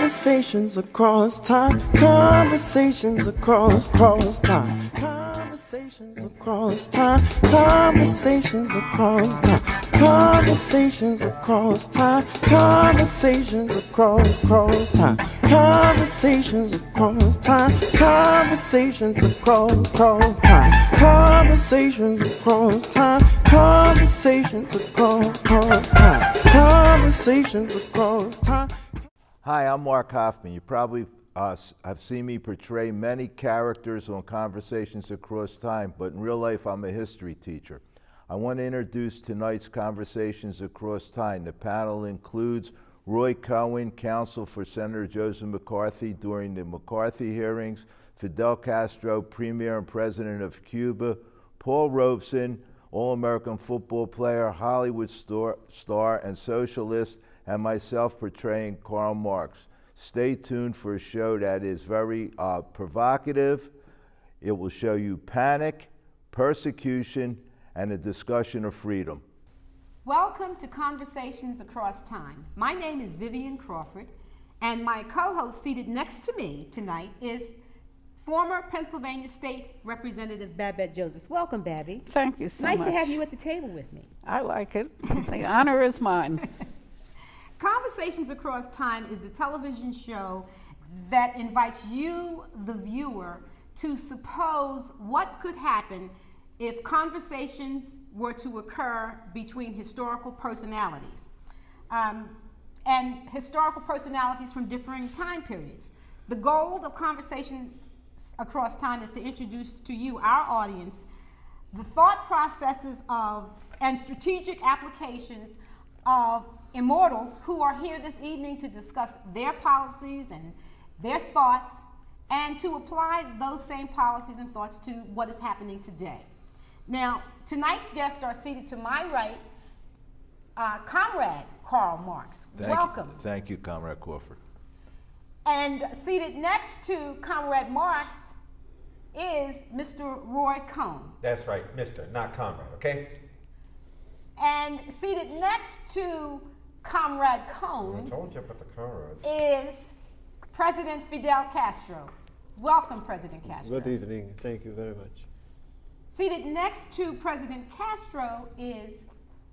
Conversations across time. Conversations across time. Conversations across time. Conversations across time. Conversations across time. Conversations across time. Conversations across time. Conversations across time. Conversations across time. Conversations across time. Conversations across time. Hi, I'm Mark Hoffman. You probably have seen me portray many characters on Conversations Across Time, but in real life, I'm a history teacher. I want to introduce tonight's Conversations Across Time. The panel includes Roy Cohn, counsel for Senator Joseph McCarthy during the McCarthy hearings, Fidel Castro, Premier and President of Cuba, Paul Robeson, All-American football player, Hollywood star, and socialist, and myself portraying Karl Marx. Stay tuned for a show that is very provocative. It will show you panic, persecution, and a discussion of freedom. Welcome to Conversations Across Time. My name is Vivian Crawford, and my co-host seated next to me tonight is former Pennsylvania State Representative Babette Josephs. Welcome, Babby. Thank you so much. Nice to have you at the table with me. I like it. The honor is mine. Conversations Across Time is a television show that invites you, the viewer, to suppose what could happen if conversations were to occur between historical personalities, and historical personalities from differing time periods. The goal of Conversations Across Time is to introduce to you, our audience, the thought processes of and strategic applications of immortals who are here this evening to discuss their policies and their thoughts and to apply those same policies and thoughts to what is happening today. Now, tonight's guests are seated to my right, Comrade Karl Marx. Welcome. Thank you, Comrade Crawford. And seated next to Comrade Marx is Mr. Roy Cohn. That's right, Mr., not Comrade, okay? And seated next to Comrade Cohn I told you about the Comrade. is President Fidel Castro. Welcome, President Castro. Good evening. Thank you very much. Seated next to President Castro is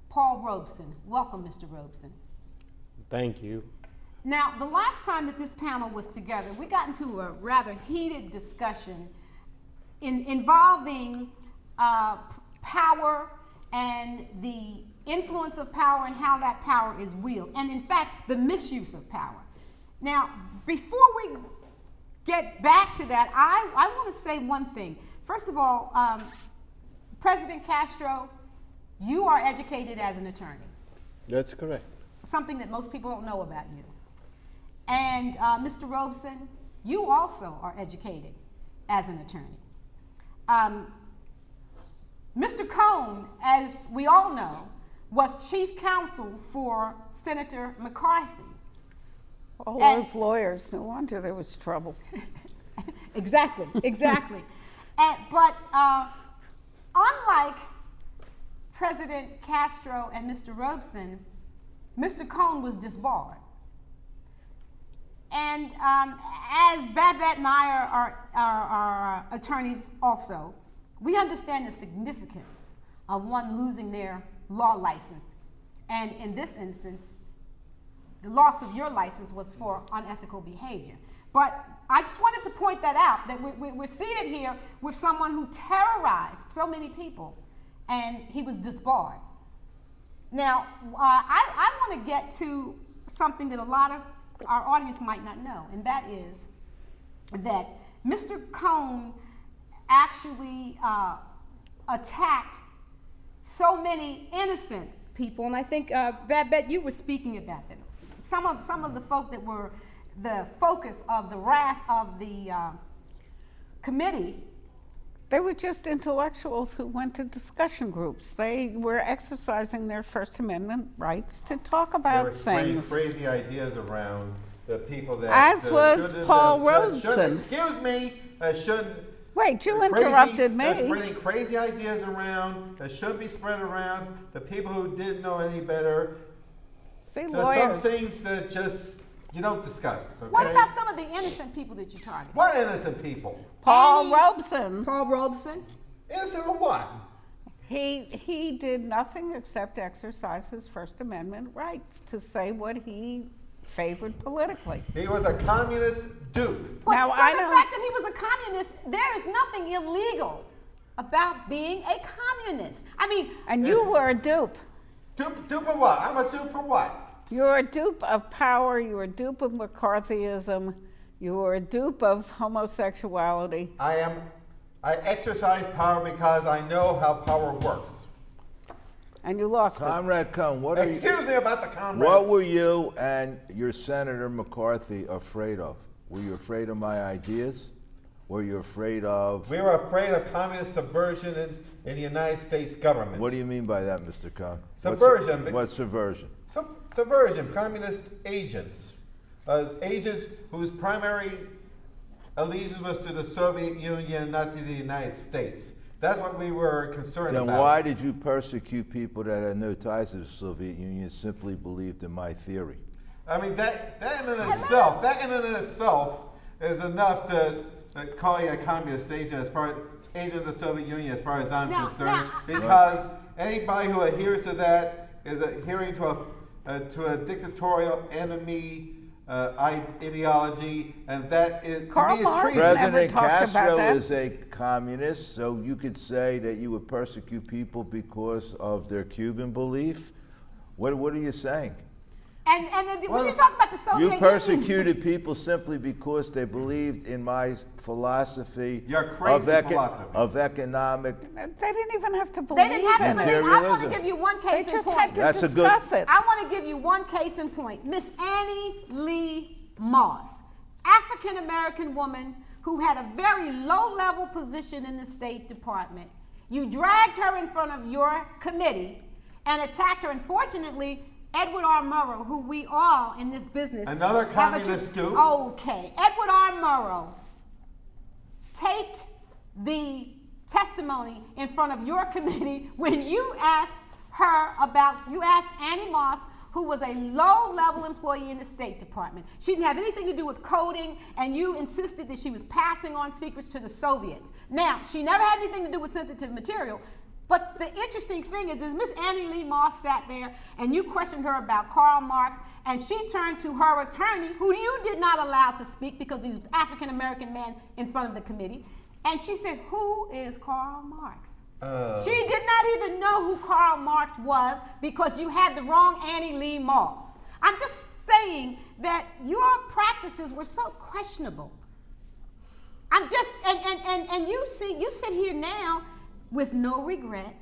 Paul Robeson. Welcome, Mr. Robeson. Thank you. Now, the last time that this panel was together, we got into a rather heated discussion involving power and the influence of power and how that power is wielded, and in fact, the misuse of power. Now, before we get back to that, I want to say one thing. First of all, President Castro, you are educated as an attorney. That's correct. Something that most people don't know about you. And Mr. Robeson, you also are educated as an attorney. Mr. Cohn, as we all know, was chief counsel for Senator McCarthy. All those lawyers, no wonder there was trouble. Exactly. But unlike President Castro and Mr. Robeson, Mr. Cohn was disbarred. And as Babette and I are attorneys also, we understand the significance of one losing their law license. And in this instance, the loss of your license was for unethical behavior. But I just wanted to point that out, that we're seated here with someone who terrorized so many people, and he was disbarred. Now, I want to get to something that a lot of our audience might not know, and that is that Mr. Cohn actually attacked so many innocent people, and I think, Babette, you were speaking about that. Some of the folk that were the focus of the wrath of the committee. They were just intellectuals who went to discussion groups. They were exercising their First Amendment rights to talk about things. There were crazy ideas around the people that... As was Paul Robeson. Excuse me, shouldn't... Wait, you interrupted me. They're spreading crazy ideas around that shouldn't be spread around. The people who didn't know any better. See, so lawyers. some things that just You don't discuss, okay? What about some of the innocent people that you target? What innocent people? Paul Annie- Robeson, Paul Robeson. Innocent of what? he did nothing except exercise his First Amendment rights to say what he favored politically. He was a communist dupe. But Now, so I the don't- fact that he was a communist, there is nothing illegal about being a communist. I mean, And you were a dupe. Dupe of what? I'm a dupe for what? You're a dupe of power. You're a dupe of McCarthyism. You're a dupe of homosexuality. I exercise power because I know how power works. And you lost it. Comrade Cohn, what are you? Excuse me about the comrades. What were you and your Senator McCarthy afraid of? Were you afraid of my ideas? Were you afraid of? We were afraid of communist subversion in the United States government. What do you mean by that, Mr. Cohn? Subversion. What's subversion? Subversion, communist agents. Agents whose primary allegiance was to the Soviet Union, not to the United States. That's what we were concerned Then about. why did you persecute people that had no ties to the Soviet Union, simply believed in my theory? I mean, that in and itself is enough to call you a communist agent agent of the Soviet Union as far as I'm concerned, because anybody who adheres to that is adhering to a dictatorial enemy ideology, and that is Karl to me is Marx treason. never President talked about Castro that. is a communist, so you could say that you would persecute people because of their Cuban belief? What are you saying? and when you talk about the Soviet You Union, persecuted people simply because they believed in my philosophy Your crazy philosophy. of economic. They didn't even have to believe they didn't have to in believe. it. I want to Materialism. give you one They case in just point. had to That's a good- discuss it. I want to give you one case in point. Miss Annie Lee Moss, African American woman who had a very low level position in the State Department. You dragged her in front of your committee and attacked her. Unfortunately, Edward R. Murrow, who we all in this business Another have a communist dude? Okay, Edward R. Murrow taped the testimony in front of your committee when you asked Annie Moss, who was a low-level employee in the State Department. She didn't have anything to do with coding, and you insisted that she was passing on secrets to the Soviets. Now, she never had anything to do with sensitive material, but the interesting thing is Miss Annie Lee Moss sat there, and you questioned her about Karl Marx, and she turned to her attorney, who you did not allow to speak because he's an African-American man in front of the committee, and she said, "Who is Karl Marx?" She did not even know who Karl Marx was because you had the wrong Annie Lee Moss. I'm just saying that your practices were so questionable. I'm just and you sit here now with no regret,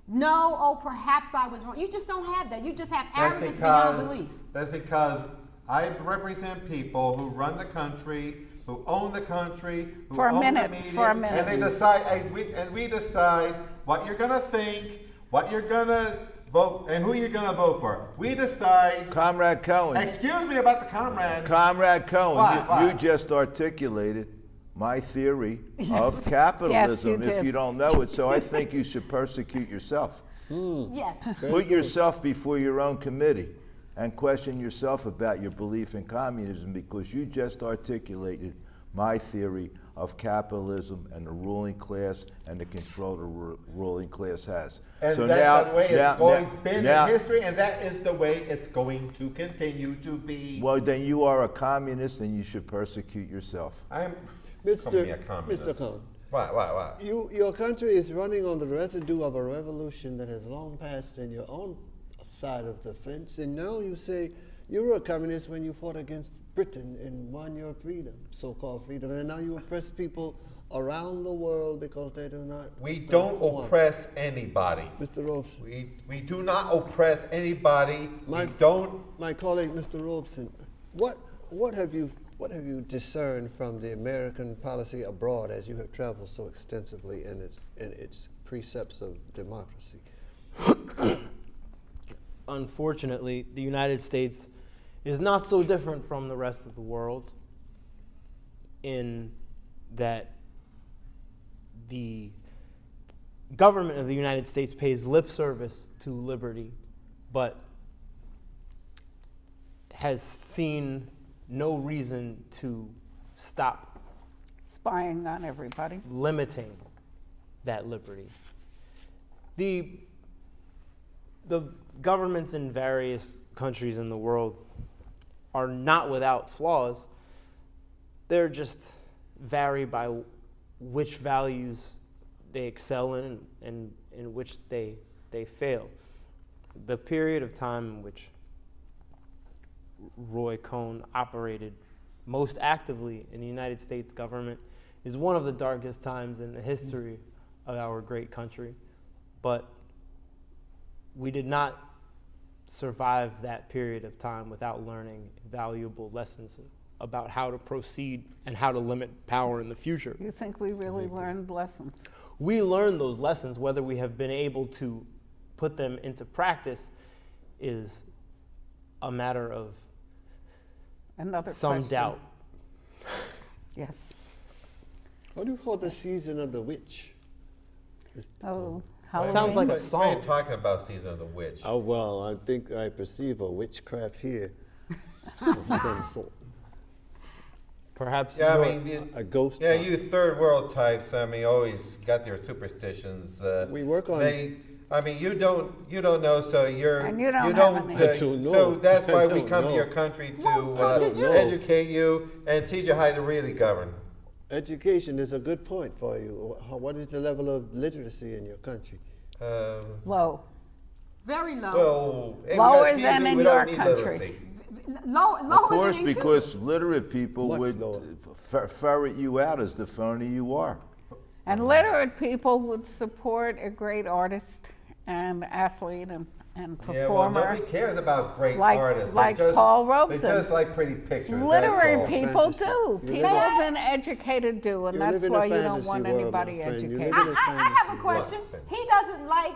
no, oh perhaps I was wrong. You just don't have that. You just have arrogance beyond belief. That's because I represent people who run the country, who own the country, who For a own minute, the media, for a minute. and they decide, and we decide what you're gonna think, what you're gonna vote, and who you're gonna vote for. We decide. Comrade Cohen. Excuse me about the comrade. Comrade Cohen, What? you just articulated my theory of capitalism, Yes, you if did. you don't know it. So I think you should persecute yourself. Yes. Put yourself before your own committee and question yourself about your belief in communism, because you just articulated my theory of capitalism and the ruling class and the control the ruling class has. And So that's the way it's always been now- in history, and that is the way it's going to continue to be. Well, then you are a communist and you should persecute yourself. I'm calling me a Mr. communist. Mr. Cohn, What? your country is running on the residue of a revolution that has long passed in your own side of the fence, and now you say you were a communist when you fought against Britain and won your freedom, so-called freedom, and now you oppress people around the world because they do not. We don't oppress anybody. Mr. Robeson. We do not oppress anybody. My We don't. My colleague, Mr. Robeson, what have you discerned from the American policy abroad as you have traveled so extensively in its precepts of democracy? Unfortunately, the United States is not so different from the rest of the world in that the government of the United States pays lip service to liberty, but has seen no reason to stop Spying on everybody. limiting that liberty. The governments in various countries in the world are not without flaws. They're just vary by which values they excel in and in which they fail. The period of time in which Roy Cohn operated most actively in the United States government is one of the darkest times in the history of our great country. But we did not survive that period of time without learning valuable lessons about how to proceed and how to limit power in the future. You think we really learned lessons? We learned those lessons. Whether we have been able to put them into practice is a matter of Another some question. doubt. Yes. What do you call the season of the witch? Oh, Sounds Halloween. like a Why are song. you talking about Season of the Witch? Oh, well, I think I perceive a witchcraft here of some sort. Perhaps. Yeah, I you're- mean, A ghost yeah, hunt. you third world types. I mean, always got their superstitions. We work on- I mean, you don't know, so you're. And you don't have any. I don't know. So that's why I we don't come to know. your country to So did you- educate you and teach you how to really govern. Education is a good point for you. What is the level of literacy in your country? Low. Very low. Well, hey, we Lower got TV, than in we don't your need country. literacy. Lower Of course, than in because Cuba. literate people Much would lower. ferret you out as the phony you are. And literate people would support a great artist and athlete and Yeah, well, performer. nobody cares about great Like- artists. like they just, Paul They Robeson. just like pretty pictures. Literary that's all. people Fantasy. do. You People live in- have been educated do, and You that's live in a why you don't fantasy want world, my anybody friend. You live educated. in a I have a fantasy question. world.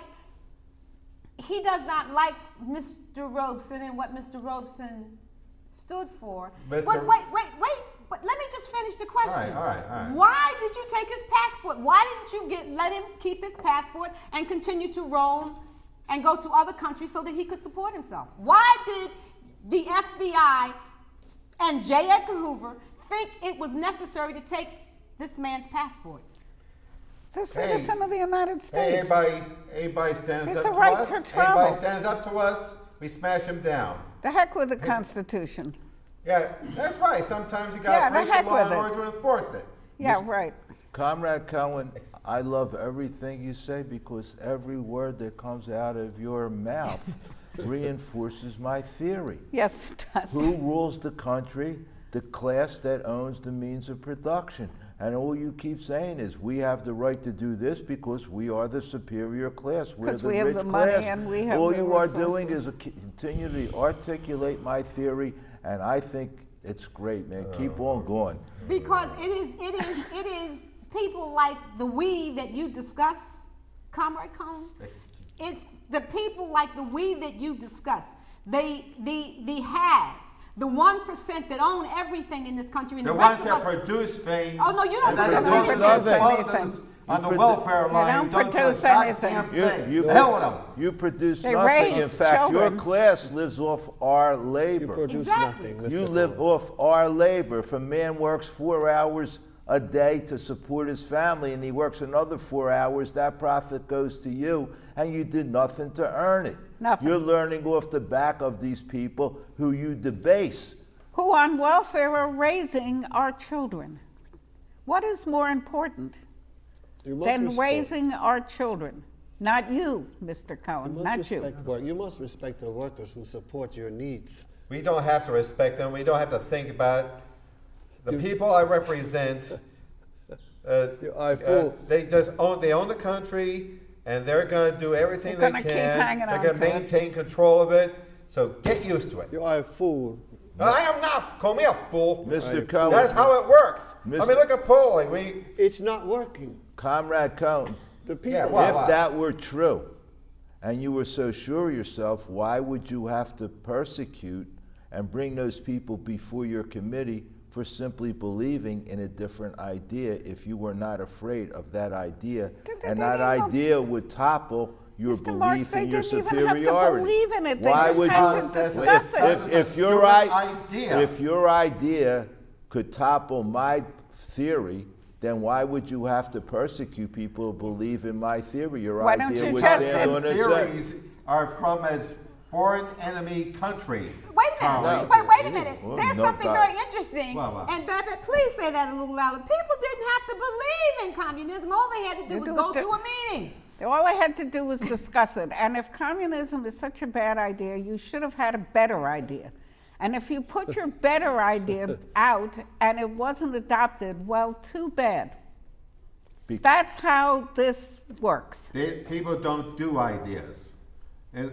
He does not like Mr. Robeson and what Mr. Robeson stood for. Mr. But wait. But let me just finish the question. All right. Why did you take his passport? Why didn't you let him keep his passport and continue to roam and go to other countries so that he could support himself? Why did the FBI and J. Edgar Hoover think it was necessary to take this man's passport? It's a citizen of the United Hey, States. everybody stands It's up a to right us. to travel. Everybody stands up to us. We smash them down. The heck with the Constitution. Yeah, that's right. Sometimes you Yeah, got the to break heck the law with in it. order to enforce it. Yeah, right. Comrade Cohen, I love everything you say because every word that comes out of your mouth reinforces my theory. Yes, it does. Who rules the country? The class that owns the means of production. And all you keep saying is we have the right to do this because we are the superior class. We're 'Cause the we have rich the money class. and we have all the you are doing resources. is continue to articulate my theory, and I think it's great, man. Keep on going. Because it is people like the we that you discuss, Comrade Cohn. It's the people like the we that you discuss. The haves, the 1% that own everything in this country, and The the rest ones of that us. produce things. Oh, no, you don't and produce produce anything. nothing. On the welfare line, don't do produce a goddamn anything. thing. You- The hell with them. You produce They nothing. In raise fact, your children. class lives off our You labor. produce Exactly. nothing, Mr. You live Cohen. off our labor. If a man works 4 hours a day to support his family and he works another 4 hours, that profit goes to you, and you did nothing to earn it. Nothing. You're learning off the back of these people who you debase. Who on welfare are raising our children. What is more important You must than respect- raising our children? Not you, Mr. you Cohen, must not you. respect work. You must respect the workers who support your needs. We don't have to respect them. We don't have to think about it. The people I represent. I fool. They own the country, and they're going to do everything They're they gonna keep can. hanging They're on going to to it. maintain control of it. So get used to it. You are a fool. No, I am not. Call me a fool. Mr. I- Cohen, That's how it works. I Mr. mean, look at polling. We It's not working. Comrade Cohen, The people. Yeah, well- if that were true, and you were so sure of yourself, why would you have to persecute and bring those people before your committee for simply believing in a different idea if you were not afraid of that idea? And that idea would topple your Mr. Marx, belief they in your didn't even have to superiority. believe in it. They Why just would had you? to discuss it. If That's a your good idea, idea. if your idea could topple my theory, then why would you have to persecute people who believe in my theory? Your Why don't idea you would just- stand on its own. Theories are from a foreign enemy country. Wait a Karl minute. Marx. Wait a minute. Well, There's no something doubt. very interesting. Wow. And Babette, please say that a little louder. People didn't have to believe in communism. All they had to do You was do go it to to- a meeting. All I had to do was discuss it. And if communism is such a bad idea, you should have had a better idea. And if you put your better idea out and it wasn't adopted, well, too bad. That's how this works. People don't do ideas. And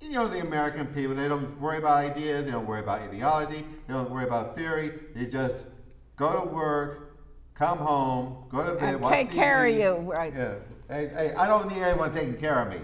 you know, the American people, they don't worry about ideas, they don't worry about ideology, they don't worry about theory. They just go to work, come home, go to bed, And watch take care of TV. you, right. Yeah. Hey, I don't need anyone taking care of me.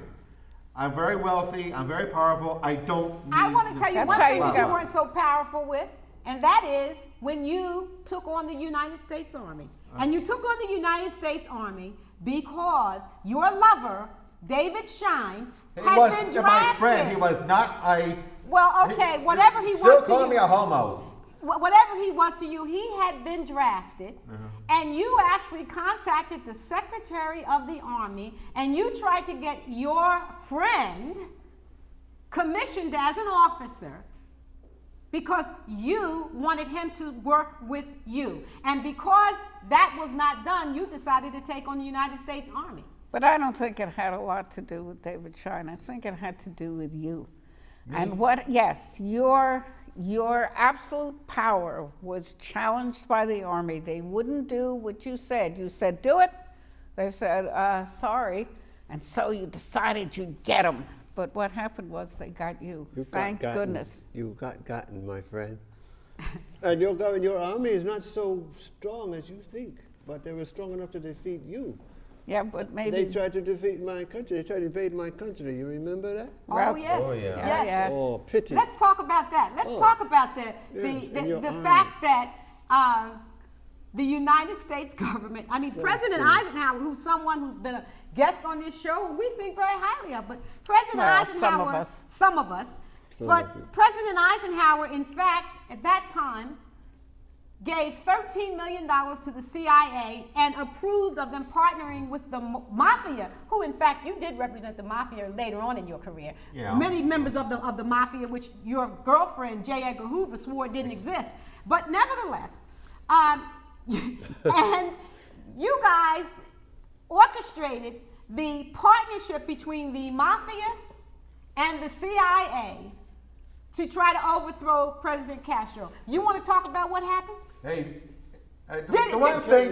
I'm very wealthy, I'm very powerful, I don't need I want to tell you That's one how thing you that you go. weren't so powerful with, and that is when you took on the United States Army. And you took on the United States Army because your lover, David Shine, He had was been my drafted. friend, he was not a... Well, okay, whatever he Still was to calling me you. a homo. Whatever he was to you, he had been drafted, and you actually contacted the Secretary of the Army, and you tried to get your friend commissioned as an officer because you wanted him to work with you. And because that was not done, you decided to take on the United States Army. But I don't think it had a lot to do with David Shine. I think it had to do with you. And yes, your absolute power was challenged by the Army. They wouldn't do what you said. You said, do it. They said, sorry. And so you decided you'd get them. But what happened was they got you. Thank goodness. You got gotten, my friend. And your army is not so strong as you think, but they were strong enough to defeat you. Yeah, but maybe. They tried to defeat my country. They tried to invade my country. You remember that? Oh, yes. Oh, yeah. Yes. Yeah. Oh, pity. Let's talk about that. Let's talk about the your fact that the United States government, I mean, President Eisenhower, who's someone who's been a guest on this show, and we think very highly of, but President Well, Eisenhower, some of us. but President Eisenhower, in fact, at that time, gave $13 million to the CIA and approved of them partnering with the mafia, who in fact you did represent the mafia later on in your career. Yeah. Many members of the mafia, which your girlfriend J. Edgar Hoover swore didn't exist. But nevertheless, and you guys orchestrated the partnership between the mafia and the CIA to try to overthrow President Castro. You want to talk about what happened? Hey, the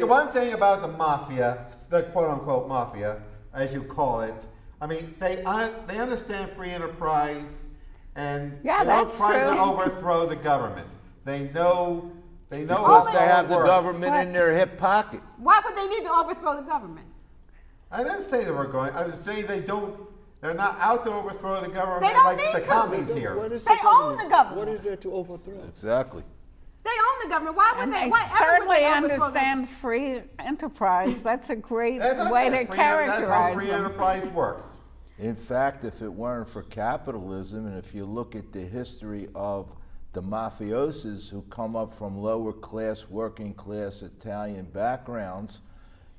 one thing about the mafia, the quote-unquote mafia, as you call it, I mean, they understand free enterprise, and Yeah, they don't that's try to true. overthrow the government. They know Because how they have the works. government in their hip pocket. Why would they need to overthrow the government? I didn't say they were going. I was saying they're not out to overthrow the government They don't like need the to. commies here. What is They own the government. What is there to overthrow? Exactly. They own the government. Why would And they? they Why ever would certainly they overthrow the- understand free enterprise. That's a great And that's way it. to That's how characterize free them. enterprise works. In fact, if it weren't for capitalism, and if you look at the history of the mafiosos who come up from lower class, working class Italian backgrounds,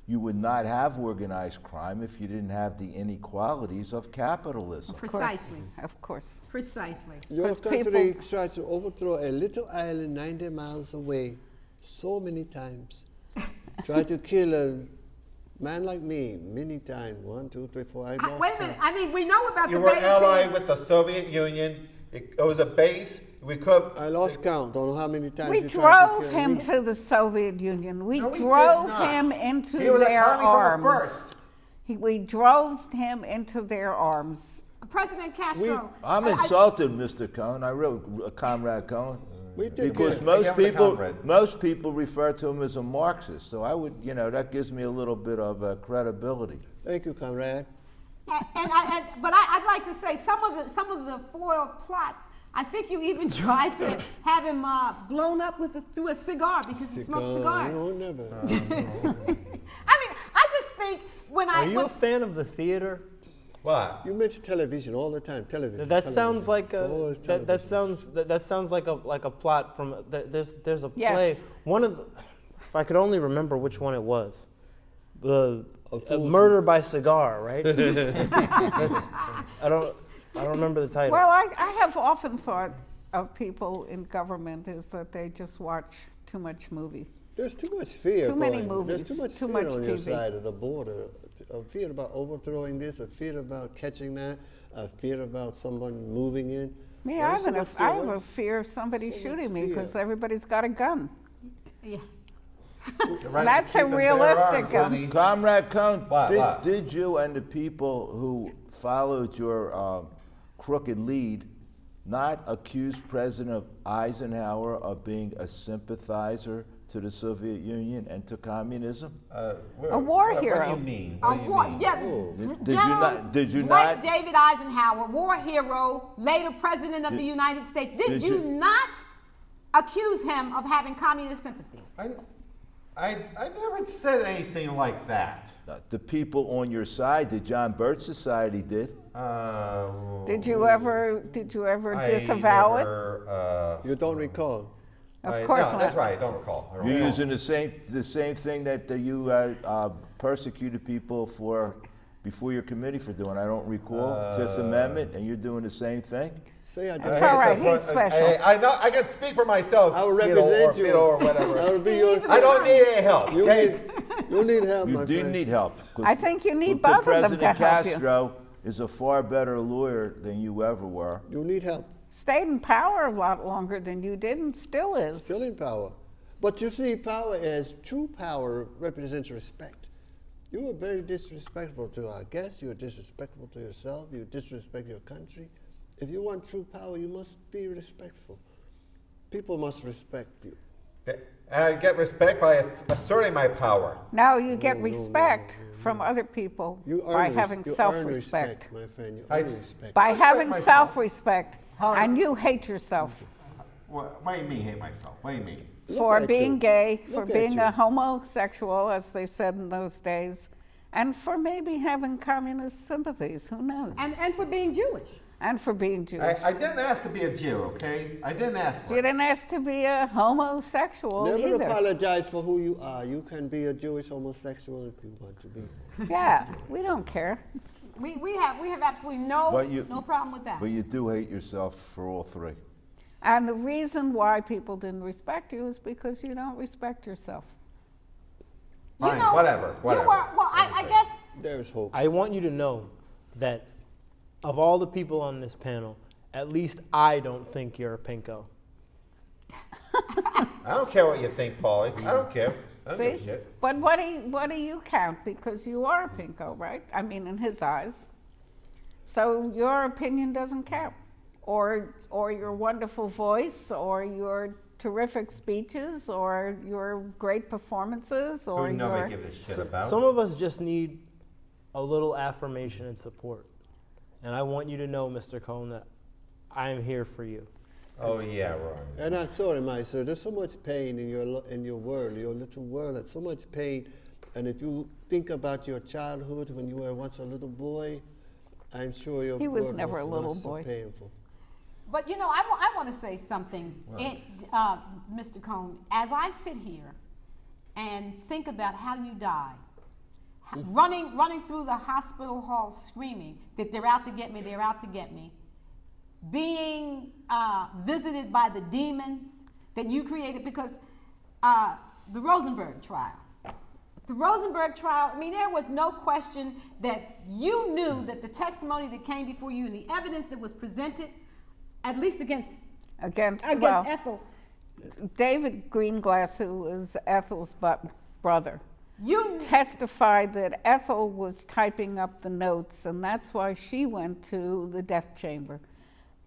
you would not have organized crime if you didn't have the inequalities of capitalism. Precisely. Of course. Precisely. Your Because country people- tried to overthrow a little island 90 miles away so many times. Tried to kill a man like me many times. 1, 2, 3, 4. I lost Wait a minute. count. I mean, we know about You the were Bay allied Case. with the Soviet Union. It was a base. We could. I lost count. Don't know how many times We you tried to drove kill him me. to the Soviet Union. We No, we did drove not. him into He was a their commie from the arms. first. We drove him into their arms. President Castro. I'm insulted, Mr. Cohn. I wrote Comrade Cohn. We did Because good. most people refer to him as a Marxist. So I would, that gives me a little bit of credibility. Thank you, comrade. But I'd like to say some of the foiled plots. I think you even tried to have him blown up through a cigar because he smoked cigars. No, never. I mean, I just think when Are you a fan of the theater? What? You mention television all the time. Television. That television. sounds like It's a always that television. sounds like a plot from there's a Yes. play. One of the, if I could only remember which one it was, the Murder by Cigar, right? I don't remember the title. Well, I have often thought of people in government is that they just watch too much movie. There's too much fear. Too many going. movies, There's too much too fear much on your TV. side of the border. A fear about overthrowing this, a fear about catching that, a fear about someone moving in. Me, There's I so have, much I fear. have a fear of somebody So much shooting me fear. because everybody's got a gun. Yeah. Right, That's keep a them bare realistic arms, honey. Comrade Cohn, What? did you and the people who followed your crooked lead not accuse President Eisenhower of being a sympathizer to the Soviet Union and to communism? A war What hero. do you mean? A What do you war, mean? yeah. Did you not- did you Dwight not- David Eisenhower, war hero, later president of the United States. Did did you you- not accuse him of having communist sympathies? I never said anything like that. The people on your side, the John Birch Society did. Did you ever disavow it? You don't recall. Of course no, not. that's right. I don't recall. I don't You're recall. using the same thing that you persecuted people for before your committee for doing. I don't recall Fifth Amendment, and you're doing the same thing. Say I It's just. all right, so he's special. I know. I can speak for myself. I will Fidel represent you. Or whatever. I will be your. I don't need any help. You Okay? need help, You my do friend. need help. 'cause- I think you need because both of them to President help you. Castro is a far better lawyer than you ever were. You need help. Stayed in power a lot longer than you did and still is. Still in power. But you see, power as true power represents respect. You were very disrespectful to our guests. You were disrespectful to yourself. You disrespect your country. If you want true power, you must be respectful. People must respect you. And I get respect by asserting my power. Now you get respect from other people You by earn having you earn self-respect. respect, my friend. You I- earn respect. By Respect having myself. self-respect, How- and you hate yourself What do you mean hate myself? What do you mean? Look for at being you. gay, for Look at being you. a homosexual, as they said in those days, and for maybe having communist sympathies, who knows? And for being Jewish. And for being Jewish. I didn't ask to be a Jew, okay? I didn't ask for You it. didn't ask to be a homosexual Never either. apologize for who you are. You can be a Jewish homosexual if you want to be. Yeah, we don't care. We have absolutely no problem with that. But you do hate yourself for all three. And the reason why people didn't respect you is because you don't respect yourself. Fine, whatever. You were, well, I guess There's hope. I want you to know that of all the people on this panel, at least I don't think you're a pinko. I don't care what you think, Paulie. I don't care. I don't give a See? shit. But what do you count? Because you are a pinko, right? I mean, in his eyes. So your opinion doesn't count. Or your wonderful voice, or your terrific speeches, or your great performances, or Who your... nobody gives a shit about. Some of us just need a little affirmation and support. And I want you to know, Mr. Cohn, that I am here for you. Oh, yeah, Ron. And I'm sorry, my sir. There's so much pain in your world, your little world. There's so much pain. And if you think about your childhood when you were once a little boy, I'm sure your He was world never a was little not boy. So painful. But you know, I want to say something, Mr. Cohn. As I sit here and think about how you died, running through the hospital halls screaming that they're out to get me, they're out to get me, being visited by the demons that you created, because the Rosenberg trial. The Rosenberg trial, I mean, there was no question that you knew that the testimony that came before you and the evidence that was presented, at least against well, Ethel. David Greenglass, who was Ethel's brother, You testified that Ethel was typing up the notes, and that's why she went to the death chamber.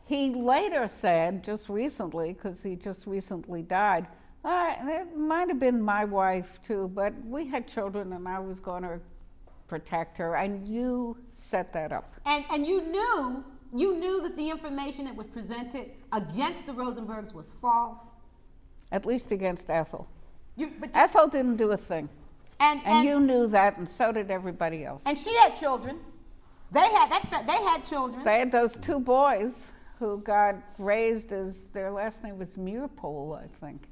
He later said, just recently, because he just recently died, it might have been my wife too, but we had children and I was going to protect her, and you set that up. and you knew that the information that was presented against the Rosenbergs was false. At least against Ethel. But Ethel didn't do a thing. and And you knew that, and so did everybody else. and she had children. They had children. They had those two boys who got raised as, their last name was Meerpole, I think.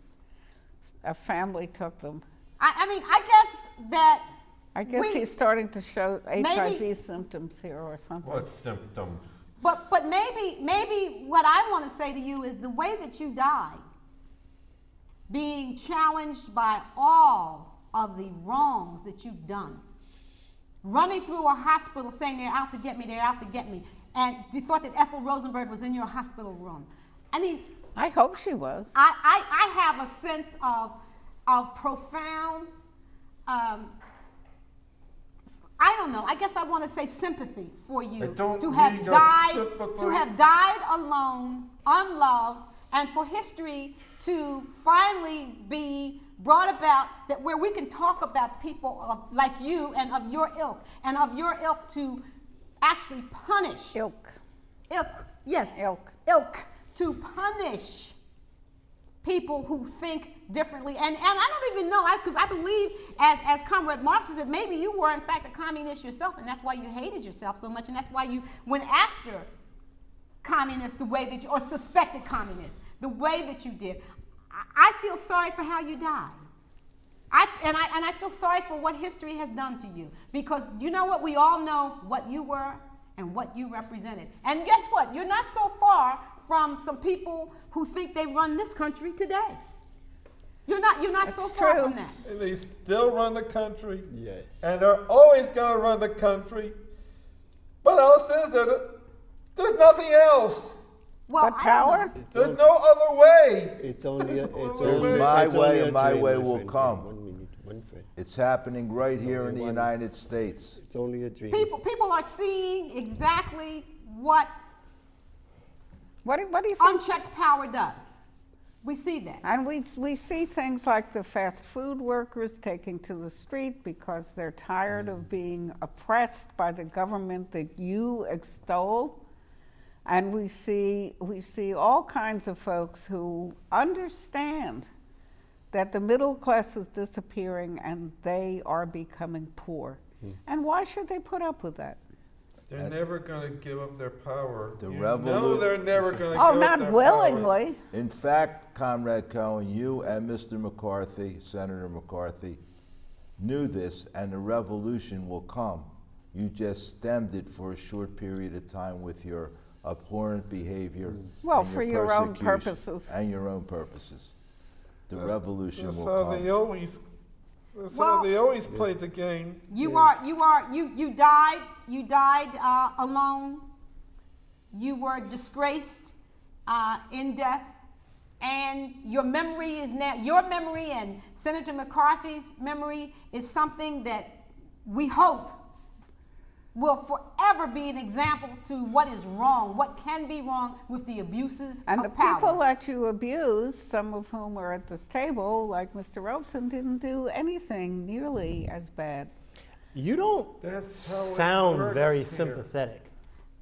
A family took them. I mean, I guess that. I guess he's starting to show HIV symptoms here or something. What symptoms? But maybe what I want to say to you is the way that you died, being challenged by all of the wrongs that you've done, running through a hospital saying they're out to get me, and you thought that Ethel Rosenberg was in your hospital room. I mean, I hope she was. I have a sense of profound, I don't know, I guess I want to say sympathy for you to have died alone, unloved, and for history to finally be brought about that where we can talk about people like you and of your ilk to actually punish ilk to punish people who think differently. And I don't even know, because I believe, as Comrade Marx said, maybe you were in fact a communist yourself, and that's why you hated yourself so much, and that's why you went after communists the way that you, or suspected communists the way that you did. I feel sorry for how you died. And I feel sorry for what history has done to you, because you know what, we all know what you were and what you represented. And guess what? You're not so far from some people who think they run this country today. You're not so far from that. And they still run the country. Yes. And they're always going to run the country. What else is there? There's nothing else. Well, but power? There's no other way. It's only a, There's my way, and my way will friend. come. 1 minute, one friend. It's happening right here in the United States. It's only a dream. People are seeing exactly what do you think? unchecked power does. We see that. And we see things like the fast food workers taking to the street because they're tired of being oppressed by the government that you extol. And we see all kinds of folks who understand that the middle class is disappearing and they are becoming poor. And why should they put up with that? They're never going to give up their power. No, they're never going to give Oh, up not their willingly. power. In fact, Comrade Cohn, you and Mr. McCarthy, Senator McCarthy, knew this, and the revolution will come. You just stemmed it for a short period of time with your abhorrent behavior. Well, and for your own persecution purposes. And your own purposes. The revolution That's will how come. That's how they always played the game. You died alone. You were disgraced in death, and your memory and Senator McCarthy's memory is something that we hope will forever be an example to what is wrong, what can be wrong with the abuses And of the power. people that you abuse, some of whom are at this table, like Mr. Robeson, didn't do anything nearly as bad. You don't That's how it sound works very here. sympathetic.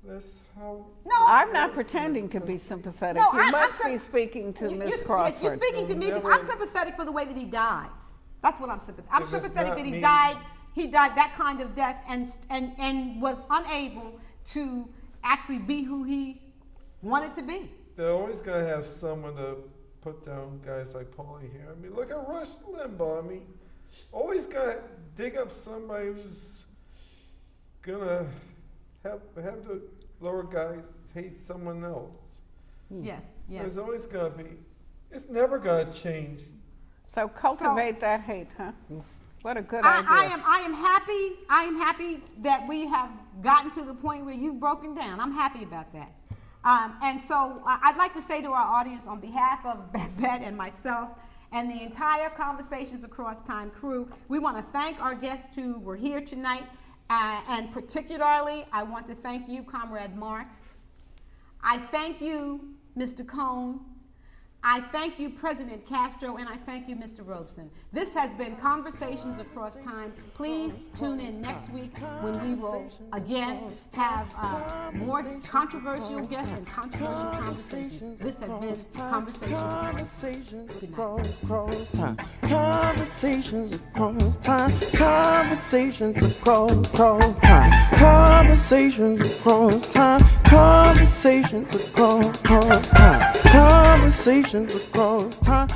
That's how. No, I'm not pretending to be sympathetic. No, You I'm must sym- be speaking to Ms. You're Crawford. speaking to me, because I'm sympathetic for the way that he died. That's what I'm sympathetic. I'm If it's sympathetic not that he me- died. He died that kind of death and was unable to actually be who he wanted to be. They're always going to have someone to put down guys like Paulie here. I mean, look at Rush Limbaugh. I mean, always got to dig up somebody who's going to have the lower guys hate someone else. Yes, There's yes. always going to be. It's never going to change. So cultivate that hate, huh? What a good I idea. am happy that we have gotten to the point where you've broken down. I'm happy about that. And so I'd like to say to our audience, on behalf of Babette and myself and the entire Conversations Across Time crew, we want to thank our guests who were here tonight. And particularly, I want to thank you, Comrade Marx. I thank you, Mr. Cohn, I thank you, President Castro, and I thank you, Mr. Robeson. This has been Conversations Across Time. Please tune in next week when we will again have more controversial guests and controversial conversations. This has been Conversations Across Time. Conversations across time. Conversations across time. Conversations across time. Conversations across time. Conversations across time.